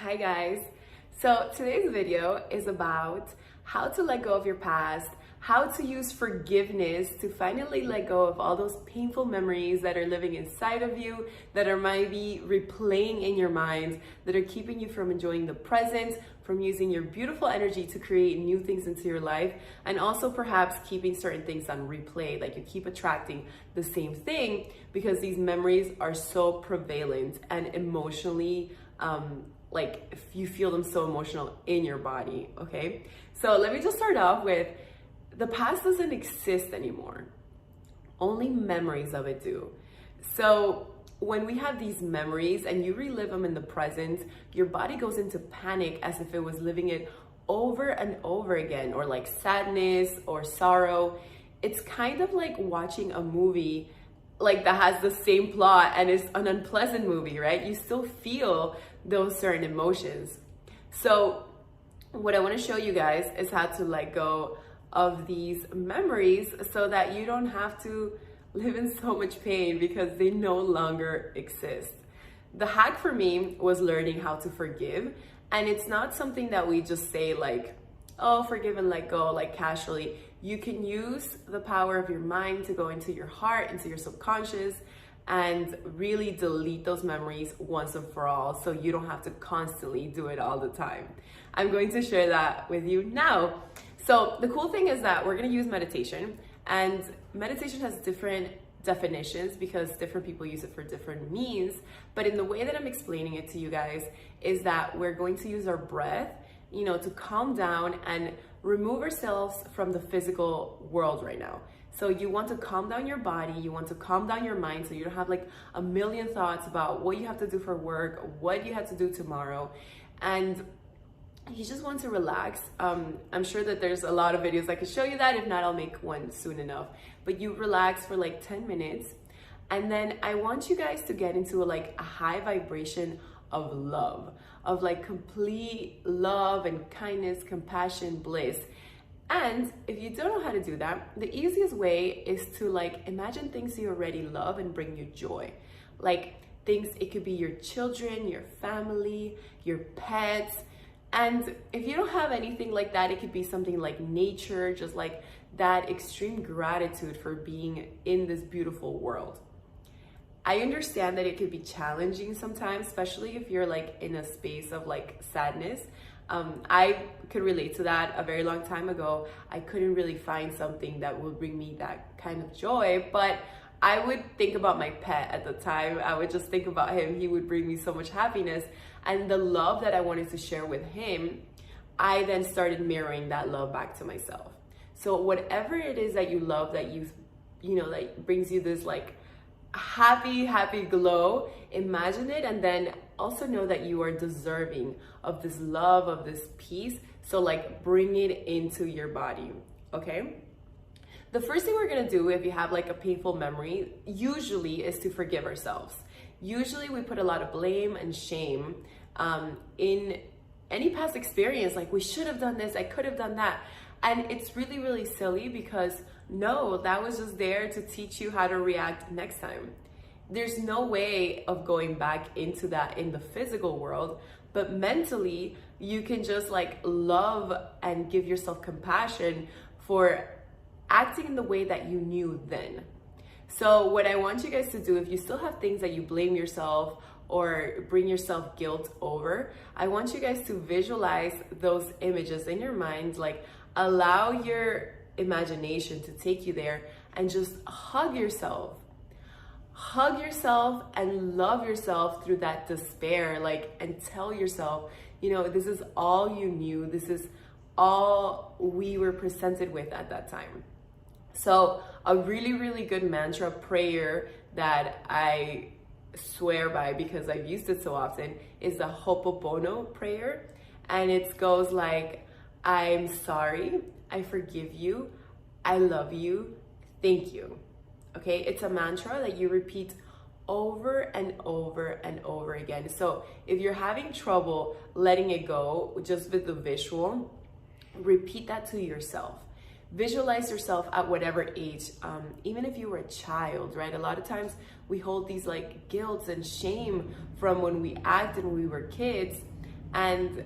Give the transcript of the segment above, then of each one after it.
Hi guys. So today's video is about how to let go of your past, how to use forgiveness to finally let go of all those painful memories that are living inside of you, that are maybe replaying in your mind, that are keeping you from enjoying the present, from using your beautiful energy to create new things into your life, and also perhaps keeping certain things on replay, like you keep attracting the same thing because these memories are so prevalent and emotionally like if you feel them so emotional in your body. Okay, so let me just start off with the past doesn't exist anymore, only memories of it do. So when we have these memories and you relive them in the present, your body goes into panic as if it was living it over and over again, or like sadness or sorrow. It's kind of like watching a movie like that has the same plot and is an unpleasant movie, right? You still feel those certain emotions. So what I want to show you guys is how to let go of these memories so that you don't have to live in so much pain because they no longer exist. The hack for me was learning how to forgive, and it's not something that we just say like, oh, forgive and let go, like casually. You can use the power of your mind to go into your heart, into your subconscious, and really delete those memories once and for all, so you don't have to constantly do it all the time. I'm going to share that with you now. So the cool thing is that we're going to use meditation, and meditation has different definitions because different people use it for different means. But in the way that I'm explaining it to you guys is that we're going to use our breath, to calm down and remove ourselves from the physical world right now. So you want to calm down your body, you want to calm down your mind so you don't have like a million thoughts about what you have to do for work, what you have to do tomorrow. And you just want to relax. I'm sure that there's a lot of videos I could show you that. If not, I'll make one soon enough. But you relax for like 10 minutes. And then I want you guys to get into a high vibration of love, of like complete love and kindness, compassion, bliss. And if you don't know how to do that, the easiest way is to like imagine things you already love and bring you joy. Like things, it could be your children, your family, your pets. And if you don't have anything like that, it could be something like nature, just like that extreme gratitude for being in this beautiful world. I understand that it could be challenging sometimes, especially if you're like in a space of like sadness. I could relate to that. A very long time ago, I couldn't really find something that would bring me that kind of joy, but I would think about my pet at the time. I would just think about him. He would bring me so much happiness, and the love that I wanted to share with him, I then started mirroring that love back to myself. So whatever it is that you love, that that brings you this like happy glow, imagine it, and then also know that you are deserving of this love, of this peace. So like bring it into your body. Okay, the first thing we're gonna do if you have like a painful memory usually is to forgive ourselves. Usually we put a lot of blame and shame in any past experience, like we should have done this, I could have done that. And it's really silly because no, that was just there to teach you how to react next time. There's no way of going back into that in the physical world, but mentally you can just like love and give yourself compassion for acting in the way that you knew then. So what I want you guys to do, if you still have things that you blame yourself or bring yourself guilt over, I want you guys to visualize those images in your mind, like allow your imagination to take you there and just hug yourself and love yourself through that despair, like, and tell yourself, this is all you knew, this is all we were presented with at that time. So a really good mantra prayer that I swear by because I've used it so often is the Ho'oponopono prayer, and it goes like, I'm sorry, I forgive you, I love you, thank you. Okay, it's a mantra that you repeat over and over and over again. So if you're having trouble letting it go just with the visual, repeat that to yourself. Visualize yourself at whatever age, even if you were a child, right? A lot of times we hold these like guilt and shame from when we acted when we were kids. and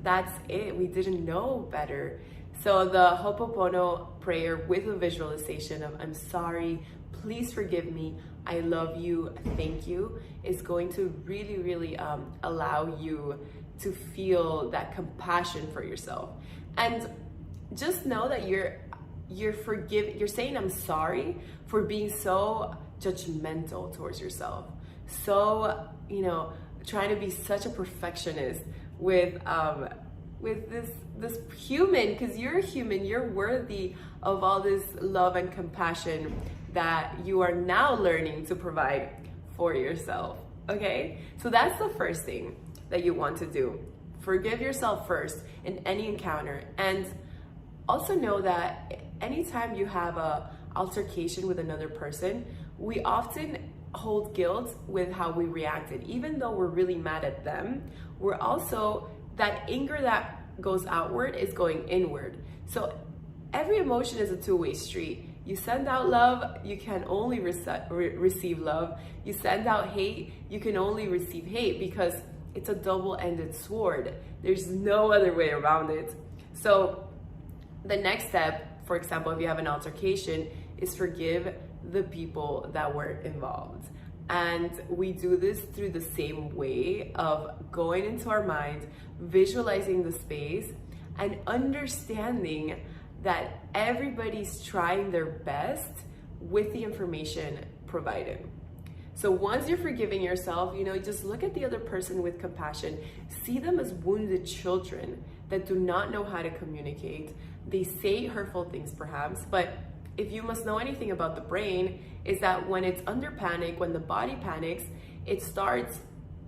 that's it. We didn't know better. So the Ho'oponopono prayer with a visualization of I'm sorry, please forgive me, I love you, thank you, is going to really allow you to feel that compassion for yourself. And just know that you're saying I'm sorry for being so judgmental towards yourself, so trying to be such a perfectionist with this human, because you're a human, you're worthy of all this love and compassion that you are now learning to provide for yourself. Okay, so that's the first thing that you want to do. Forgive yourself first in any encounter, and also know that anytime you have a altercation with another person, we often hold guilt with how we reacted. Even though we're really mad at them, we're also, that anger that goes outward is going inward. So every emotion is a two-way street. You send out love, you can only receive love. You send out hate, you can only receive hate, because it's a double-ended sword. There's no other way around it. So the next step, for example, if you have an altercation, is forgive the people that were involved. And we do this through the same way of going into our mind, visualizing the space, and understanding that everybody's trying their best with the information provided. So once you're forgiving yourself, just look at the other person with compassion. See them as wounded children that do not know how to communicate. They say hurtful things perhaps, but if you must know anything about the brain, is that when it's under panic, when the body panics, it starts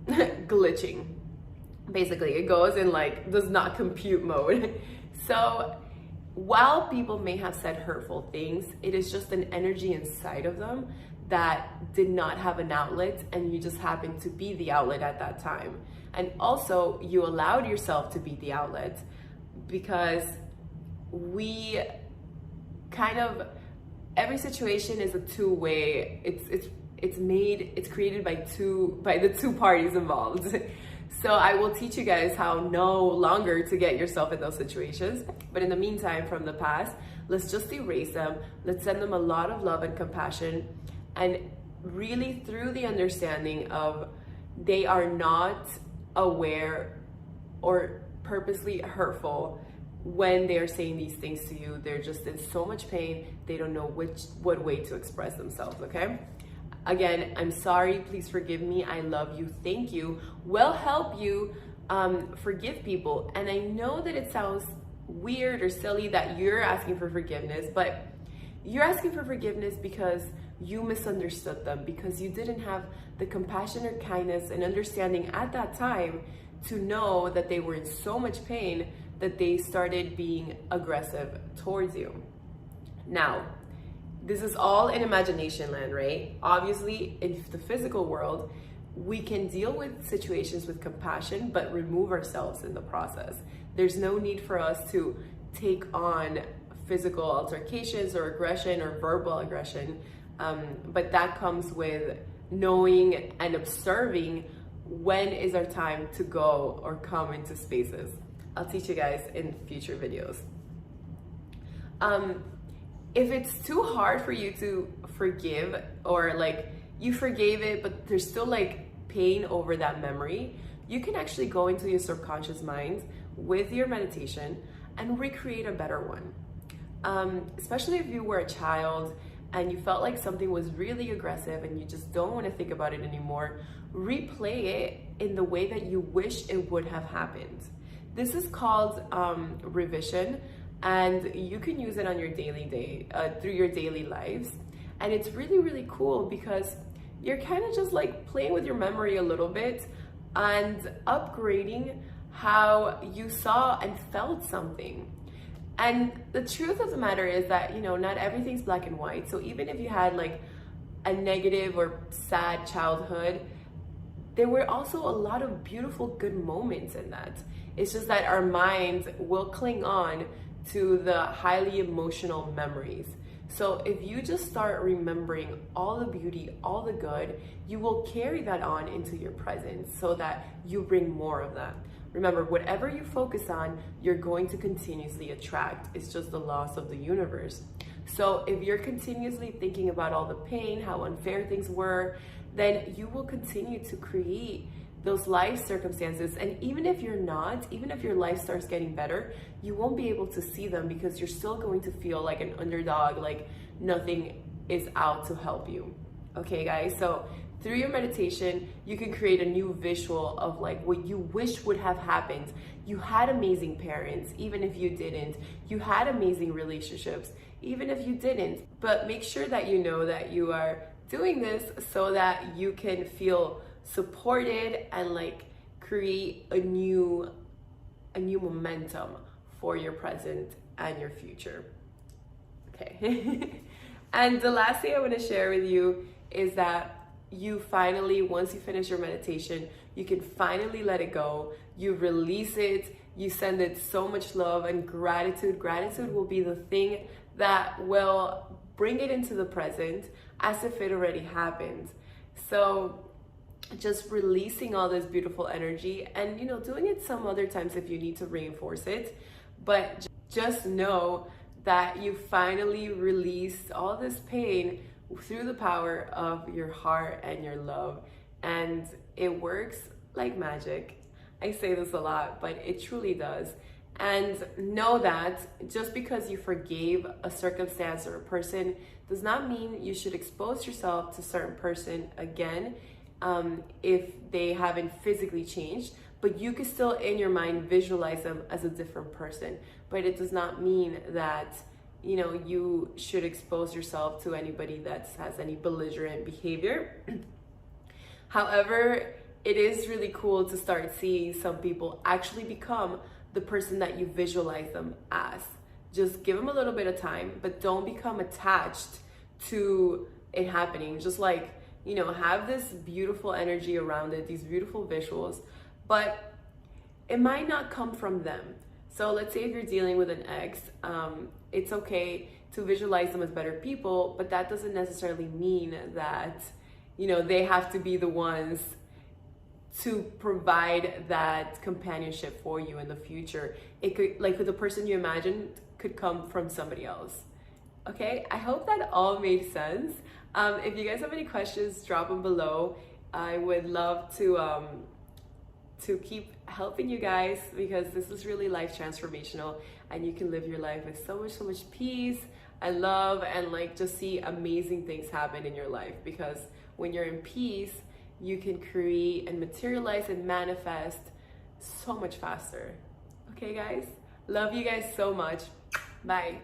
glitching. Basically, it goes in does not compute mode. So while people may have said hurtful things, it is just an energy inside of them that did not have an outlet, and you just happened to be the outlet at that time. And also, you allowed yourself to be the outlet, because we every situation is a two-way. It's created by the two parties involved. So I will teach you guys how no longer to get yourself in those situations. But in the meantime, from the past, let's just erase them. Let's send them a lot of love and compassion, and really through the understanding of they are not aware or purposely hurtful when they're saying these things to you. They're just in so much pain, they don't know what way to express themselves, okay? Again, I'm sorry, please forgive me, I love you, thank you, will help you forgive people. And I know that it sounds weird or silly that you're asking for forgiveness, but you're asking for forgiveness because you misunderstood them, because you didn't have the compassion or kindness and understanding at that time to know that they were in so much pain that they started being aggressive towards you. Now, this is all in imagination land, right? Obviously, in the physical world, we can deal with situations with compassion, but remove ourselves in the process. There's no need for us to take on physical altercations or aggression or verbal aggression, but that comes with knowing and observing when is our time to go or come into spaces. I'll teach you guys in future videos. If it's too hard for you to forgive, or you forgave it, but there's still pain over that memory, you can actually go into your subconscious mind with your meditation and recreate a better one. Especially if you were a child and you felt like something was really aggressive and you just don't want to think about it anymore, replay it in the way that you wish it would have happened. This is called revision, and you can use it on your through your daily lives. And it's really cool because you're kind of just playing with your memory a little bit and upgrading how you saw and felt something. And the truth of the matter is that, not everything's black and white. So even if you had a negative or sad childhood, there were also a lot of beautiful, good moments in that. It's just that our minds will cling on to the highly emotional memories. So if you just start remembering all the beauty, all the good, you will carry that on into your present so that you bring more of that. Remember, whatever you focus on, you're going to continuously attract. It's just the laws of the universe. So if you're continuously thinking about all the pain, how unfair things were, then you will continue to create those life circumstances. And even if you're not, even if your life starts getting better, you won't be able to see them because you're still going to feel like an underdog, like nothing is out to help you. Okay, guys? So through your meditation, you can create a new visual of like what you wish would have happened. You had amazing parents, even if you didn't. You had amazing relationships, even if you didn't. But make sure that you know that you are doing this so that you can feel supported and like create a new momentum for your present and your future. Okay. And the last thing I want to share with you is that you finally, once you finish your meditation, you can finally let it go. You release it. You send it so much love and gratitude. Gratitude will be the thing that will bring it into the present as if it already happened. So just releasing all this beautiful energy and, doing it some other times if you need to reinforce it. But just know that you finally released all this pain through the power of your heart and your love. And it works like magic. I say this a lot, but it truly does. And know that just because you forgave a circumstance or a person does not mean you should expose yourself to a certain person again if they haven't physically changed. But you can still in your mind visualize them as a different person. But it does not mean that you should expose yourself to anybody that has any belligerent behavior. However, it is really cool to start seeing some people actually become the person that you visualize them as. Just give them a little bit of time, but don't become attached to it happening. Just like, have this beautiful energy around it, these beautiful visuals, but it might not come from them. So let's say if you're dealing with an ex, it's okay to visualize them as better people, but that doesn't necessarily mean that, they have to be the ones to provide that companionship for you in the future. It could, like the person you imagine could come from somebody else. Okay, I hope that all made sense. If you guys have any questions, drop them below. I would love to keep helping you guys because this is really life transformational and you can live your life with so much peace and love and just see amazing things happen in your life, because when you're in peace, you can create and materialize and manifest so much faster. Okay, guys? Love you guys so much. Bye.